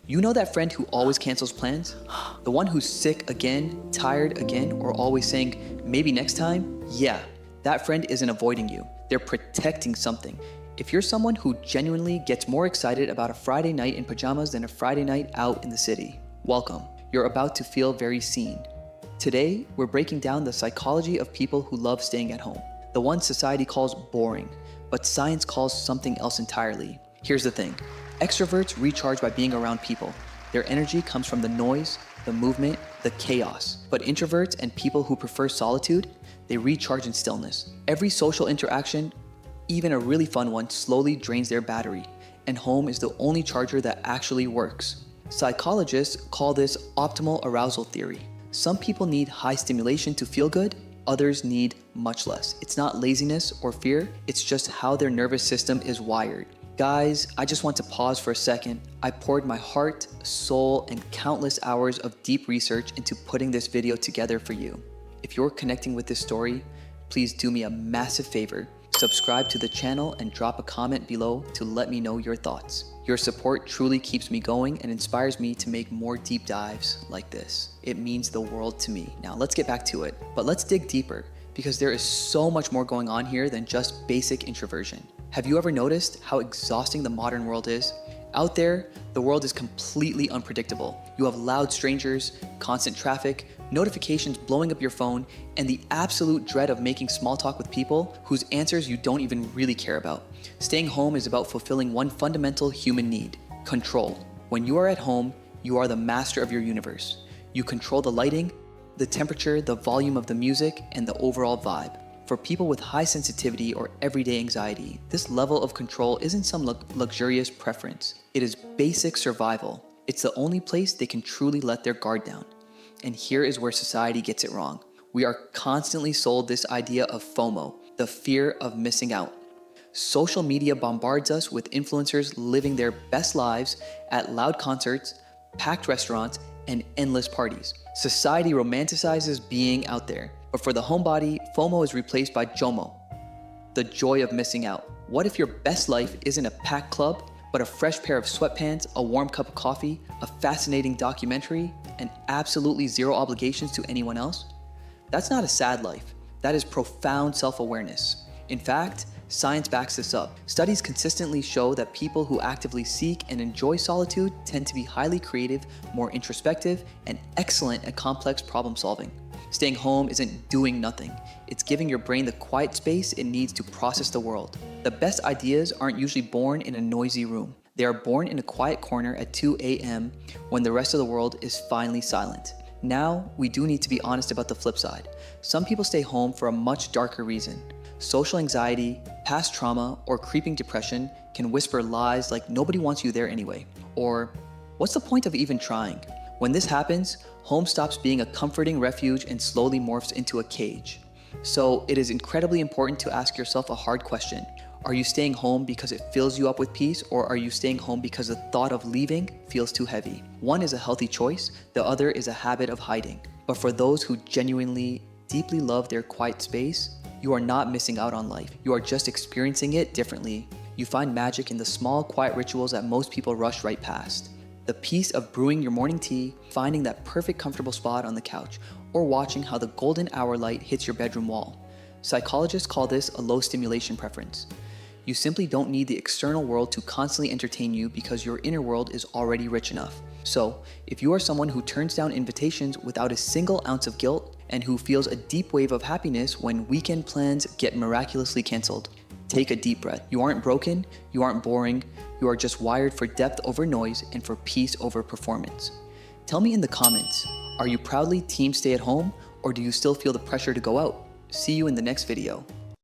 You know that friend who always cancels plans? The one who's sick again, tired again, or always saying, maybe next time? Yeah, that friend isn't avoiding you. They're protecting something. If you're someone who genuinely gets more excited about a Friday night in pajamas than a Friday night out in the city, welcome. You're about to feel very seen. Today, we're breaking down the psychology of people who love staying at home. The one society calls boring, but science calls something else entirely. Here's the thing. Extroverts recharge by being around people. Their energy comes from the noise, the movement, the chaos. But introverts and people who prefer solitude, they recharge in stillness. Every social interaction, even a really fun one, slowly drains their battery, and home is the only charger that actually works. Psychologists call this optimal arousal theory. Some people need high stimulation to feel good, others need much less. It's not laziness or fear, it's just how their nervous system is wired. Guys, I just want to pause for a second. I poured my heart, soul, and countless hours of deep research into putting this video together for you. If you're connecting with this story, please do me a massive favor. Subscribe to the channel and drop a comment below to let me know your thoughts. Your support truly keeps me going and inspires me to make more deep dives like this. It means the world to me. Now let's get back to it, but let's dig deeper because there is so much more going on here than just basic introversion. Have you ever noticed how exhausting the modern world is? Out there, the world is completely unpredictable. You have loud strangers, constant traffic, notifications blowing up your phone, and the absolute dread of making small talk with people whose answers you don't even really care about. Staying home is about fulfilling one fundamental human need: control. When you are at home, you are the master of your universe. You control the lighting, the temperature, the volume of the music, and the overall vibe. For people with high sensitivity or everyday anxiety, this level of control isn't some luxurious preference. It is basic survival. It's the only place they can truly let their guard down. And here is where society gets it wrong. We are constantly sold this idea of FOMO, the fear of missing out. Social media bombards us with influencers living their best lives at loud concerts, packed restaurants, and endless parties. Society romanticizes being out there. But for the homebody, FOMO is replaced by JOMO, the joy of missing out. What if your best life isn't a packed club, but a fresh pair of sweatpants, a warm cup of coffee, a fascinating documentary, and absolutely zero obligations to anyone else? That's not a sad life. That is profound self-awareness. In fact, science backs this up. Studies consistently show that people who actively seek and enjoy solitude tend to be highly creative, more introspective, and excellent at complex problem solving. Staying home isn't doing nothing. It's giving your brain the quiet space it needs to process the world. The best ideas aren't usually born in a noisy room. They are born in a quiet corner at 2 a.m. when the rest of the world is finally silent. Now, we do need to be honest about the flip side. Some people stay home for a much darker reason. Social anxiety, past trauma, or creeping depression can whisper lies like nobody wants you there anyway. Or, what's the point of even trying? When this happens, home stops being a comforting refuge and slowly morphs into a cage. So it is incredibly important to ask yourself a hard question. Are you staying home because it fills you up with peace, or are you staying home because the thought of leaving feels too heavy? One is a healthy choice, the other is a habit of hiding. But for those who genuinely, deeply love their quiet space, you are not missing out on life. You are just experiencing it differently. You find magic in the small, quiet rituals that most people rush right past. The peace of brewing your morning tea, finding that perfect comfortable spot on the couch, or watching how the golden hour light hits your bedroom wall. Psychologists call this a low stimulation preference. You simply don't need the external world to constantly entertain you because your inner world is already rich enough. So, if you are someone who turns down invitations without a single ounce of guilt and who feels a deep wave of happiness when weekend plans get miraculously canceled, take a deep breath. You aren't broken, you aren't boring, you are just wired for depth over noise and for peace over performance. Tell me in the comments, are you proudly team stay at home, or do you still feel the pressure to go out? See you in the next video.